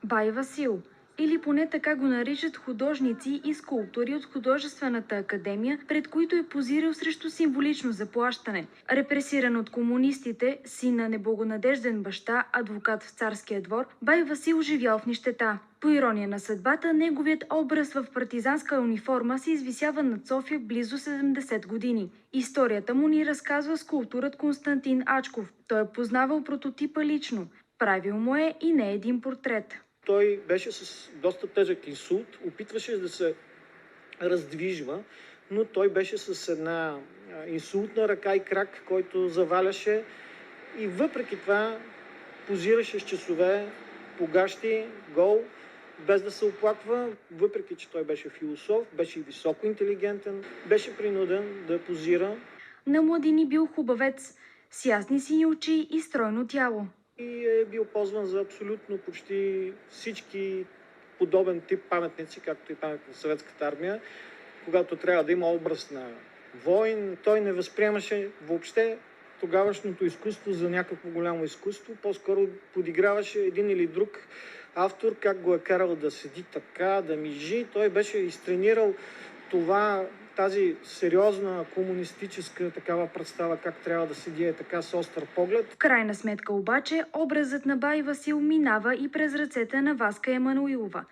Бай Васил, или поне така го наричат художници и скулптори от Художествената академия, пред които е позирал срещу символично заплащане. Репресиран от комунистите, син на неблагонадежден баща, адвокат в царския двор, Бай Васил живял в нищета. По ирония на съдбата, неговият образ в партизанска униформа се извисява над София близо 70 години. Историята му ни разказва скулпторът Константин Ачков. Той е познавал прототипа лично. Правил му е и не един портрет. Той беше с доста тежък инсулт, опитваше да се раздвижва, но той беше с една инсултна ръка и крак, който заваляше и въпреки това позираше с часове, погащи, гол, без да се оплаква, въпреки че той беше философ, беше и високо интелигентен, беше принуден да позира. На младини бил хубавец, с ясни сини очи и стройно тяло. И е бил ползван за абсолютно почти всички подобен тип паметници, както и паметник на Съветската армия. Когато трябва да има образ на войн, той не възприемаше въобще тогавашното изкуство за някакво голямо изкуство. По-скоро подиграваше един или друг автор, как го е карал да седи така, да мижи. Той беше изтренирал тази сериозна комунистическа такава представа, как трябва да седи така с остър поглед. В крайна сметка обаче, образът на Бай Васил минава и през ръцете на Васка Емануилова.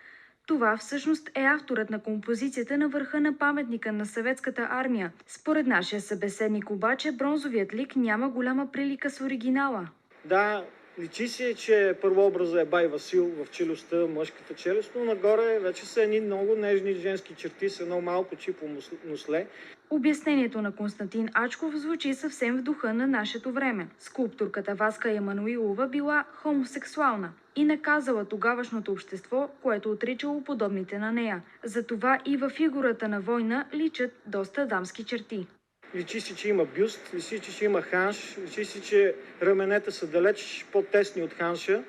Това всъщност е авторът на композицията на върха на паметника на Съветската армия. Според нашия събеседник обаче, бронзовият лик няма голяма прилика с оригинала. Да, личи се, че първообразът е Бай Васил в челюстта, мъжката челюст, но нагоре вече са едни много нежни женски черти с едно малко чипо носле. Обяснението на Константин Ачков звучи съвсем в духа на нашето време. Скулпторката Васка Емануилова била хомосексуална и наказала тогавашното общество, което отричало подобните на нея. Затова и във фигурата на Война личат доста дамски черти. Личи си, че има бюст, личи си, че има ханш, личи си, че раменете са далеч по-тесни от ханша.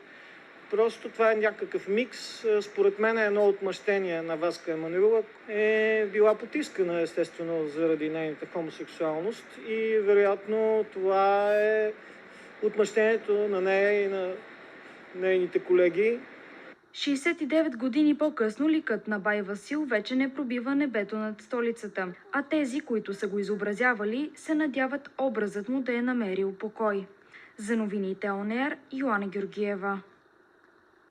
Просто това е някакъв микс. Според мен едно отмъщение на Васка Емануилова е била потискана, естествено, заради нейната хомосексуалност и вероятно това е отмъщението на нея и на нейните колеги. 69 години по-късно ликът на Бай Васил вече не пробива небето над столицата, а тези, които са го изобразявали, се надяват образът му да е намерил покой. За новините ОНР, Йоана Георгиева.